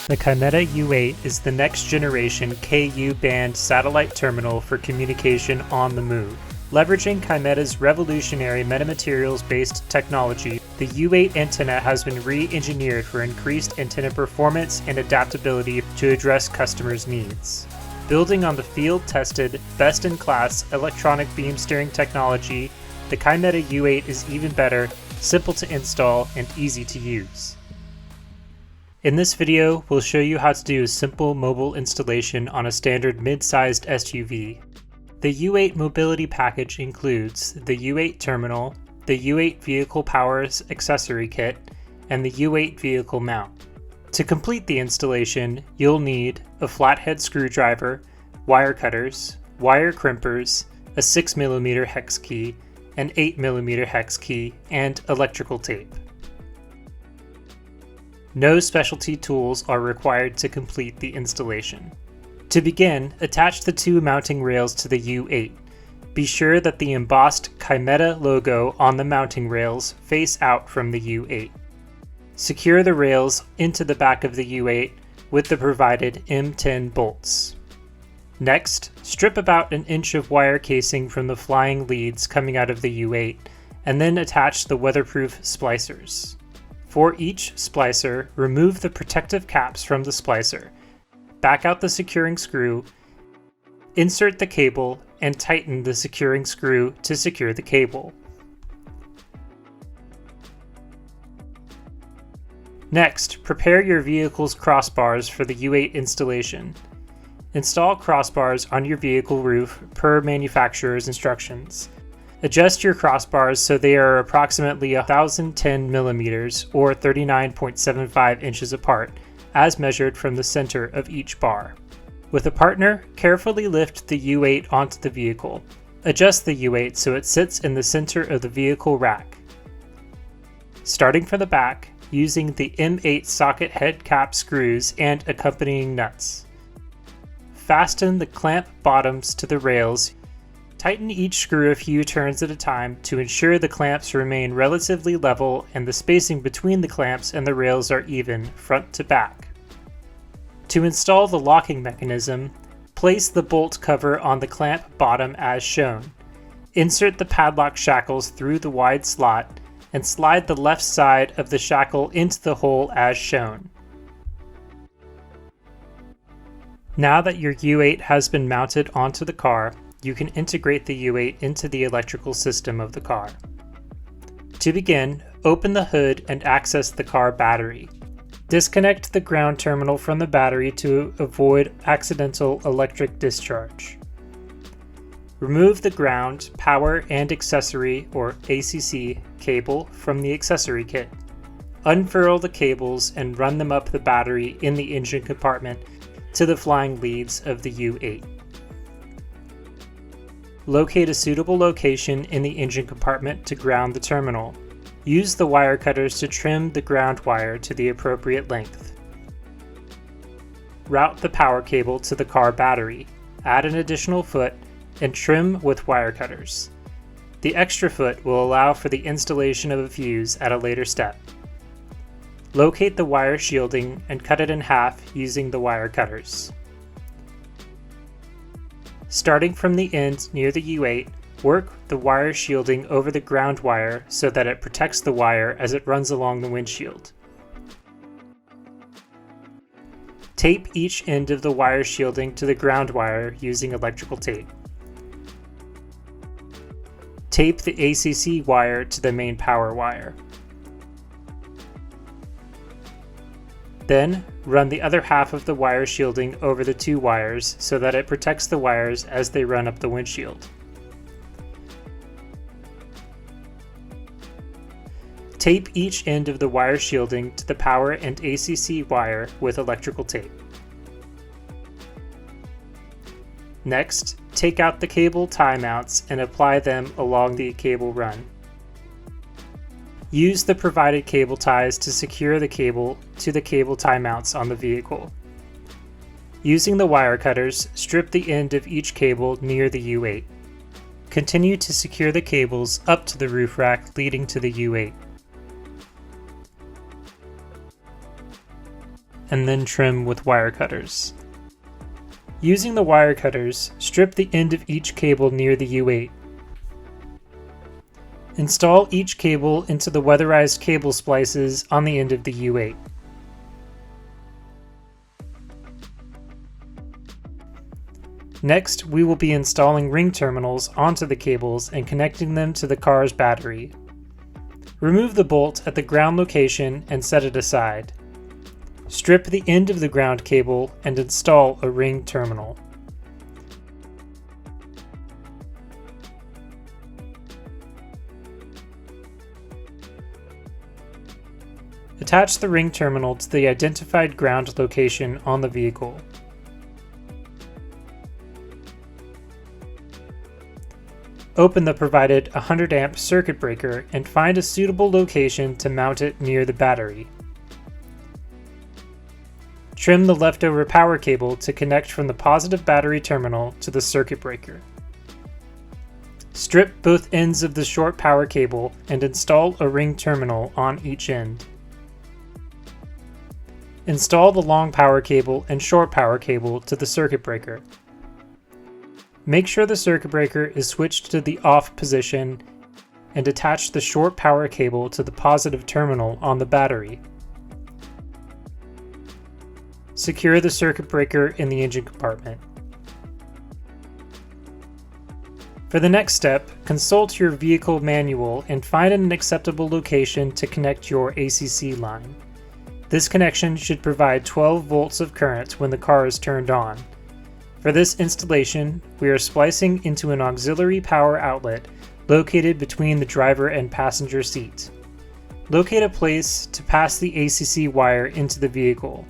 The Kymeta U8 is the next generation Ku-band satellite terminal for communication on the move. Leveraging Kymeta's revolutionary metamaterials-based technology, the U8 antenna has been re-engineered for increased antenna performance and adaptability to address customers' needs. Building on the field-tested, best-in-class electronic beam steering technology, the Kymeta U8 is even better, simple to install, and easy to use. In this video, we'll show you how to do a simple mobile installation on a standard mid-sized SUV. The U8 mobility package includes the U8 terminal, the U8 vehicle powers accessory kit, and the U8 vehicle mount. To complete the installation, you'll need a flathead screwdriver, wire cutters, wire crimpers, a 6mm hex key, an 8mm hex key, and electrical tape. No specialty tools are required to complete the installation. To begin, attach the two mounting rails to the U8. Be sure that the embossed Kymeta logo on the mounting rails face out from the U8. Secure the rails into the back of the U8 with the provided M10 bolts. Next, strip about an inch of wire casing from the flying leads coming out of the U8, and then attach the weatherproof splicers. For each splicer, remove the protective caps from the splicer, back out the securing screw, insert the cable, and tighten the securing screw to secure the cable. Next, prepare your vehicle's crossbars for the U8 installation. Install crossbars on your vehicle roof per manufacturer's instructions. Adjust your crossbars so they are approximately 1010mm or 39.75 inches apart, as measured from the center of each bar. With a partner, carefully lift the U8 onto the vehicle. Adjust the U8 so it sits in the center of the vehicle rack. Starting from the back, using the M8 socket head cap screws and accompanying nuts. Fasten the clamp bottoms to the rails. Tighten each screw a few turns at a time to ensure the clamps remain relatively level and the spacing between the clamps and the rails are even, front to back. To install the locking mechanism, place the bolt cover on the clamp bottom as shown. Insert the padlock shackles through the wide slot and slide the left side of the shackle into the hole as shown. Now that your U8 has been mounted onto the car, you can integrate the U8 into the electrical system of the car. To begin, open the hood and access the car battery. Disconnect the ground terminal from the battery to avoid accidental electric discharge. Remove the ground, power, and accessory or ACC cable from the accessory kit. Unfurl the cables and run them up the battery in the engine compartment to the flying leads of the U8. Locate a suitable location in the engine compartment to ground the terminal. Use the wire cutters to trim the ground wire to the appropriate length. Route the power cable to the car battery. Add an additional foot and trim with wire cutters. The extra foot will allow for the installation of a fuse at a later step. Locate the wire shielding and cut it in half using the wire cutters. Starting from the end near the U8, work the wire shielding over the ground wire so that it protects the wire as it runs along the windshield. Tape each end of the wire shielding to the ground wire using electrical tape. Tape the ACC wire to the main power wire. Then, run the other half of the wire shielding over the two wires so that it protects the wires as they run up the windshield. Tape each end of the wire shielding to the power and ACC wire with electrical tape. Next, take out the cable tie mounts and apply them along the cable run. Use the provided cable ties to secure the cable to the cable tie mounts on the vehicle. Using the wire cutters, strip the end of each cable near the U8. Continue to secure the cables up to the roof rack leading to the U8. and then trim with wire cutters. Using the wire cutters, strip the end of each cable near the U8. Install each cable into the weatherized cable splices on the end of the U8. Next, we will be installing ring terminals onto the cables and connecting them to the car's battery. Remove the bolt at the ground location and set it aside. Strip the end of the ground cable and install a ring terminal. Attach the ring terminal to the identified ground location on the vehicle. Open the provided 100 amp circuit breaker and find a suitable location to mount it near the battery. Trim the leftover power cable to connect from the positive battery terminal to the circuit breaker. Strip both ends of the short power cable and install a ring terminal on each end. Install the long power cable and short power cable to the circuit breaker. Make sure the circuit breaker is switched to the off position and attach the short power cable to the positive terminal on the battery. Secure the circuit breaker in the engine compartment. For the next step, consult your vehicle manual and find an acceptable location to connect your ACC line. This connection should provide 12 volts of current when the car is turned on. For this installation, we are splicing into an auxiliary power outlet located between the driver and passenger seat. Locate a place to pass the ACC wire into the vehicle.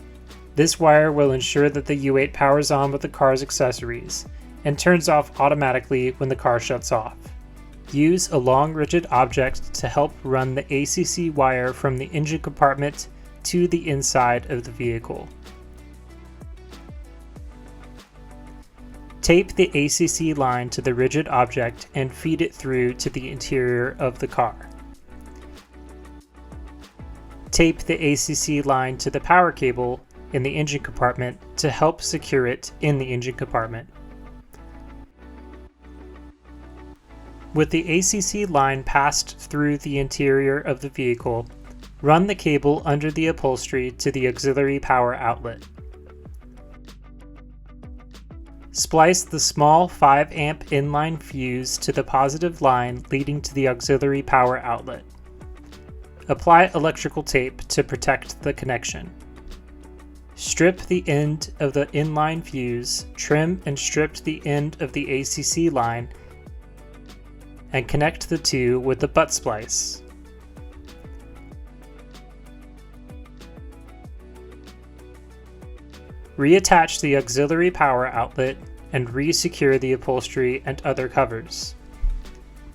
This wire will ensure that the U8 powers on with the car's accessories and turns off automatically when the car shuts off. Use a long rigid object to help run the ACC wire from the engine compartment to the inside of the vehicle. Tape the ACC line to the rigid object and feed it through to the interior of the car. Tape the ACC line to the power cable in the engine compartment to help secure it in the engine compartment. With the ACC line passed through the interior of the vehicle, run the cable under the upholstery to the auxiliary power outlet. Splice the small 5 amp inline fuse to the positive line leading to the auxiliary power outlet. Apply electrical tape to protect the connection. Strip the end of the inline fuse, trim and strip the end of the ACC line, and connect the two with the butt splice. Reattach the auxiliary power outlet and re-secure the upholstery and other covers.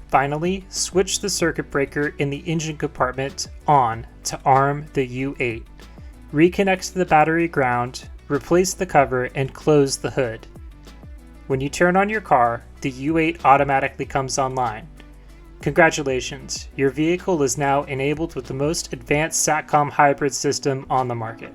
Finally, switch the circuit breaker in the engine compartment on to arm the U8. Reconnect the battery ground, replace the cover, and close the hood. When you turn on your car, the U8 automatically comes online. Congratulations, your vehicle is now enabled with the most advanced SATCOM hybrid system on the market.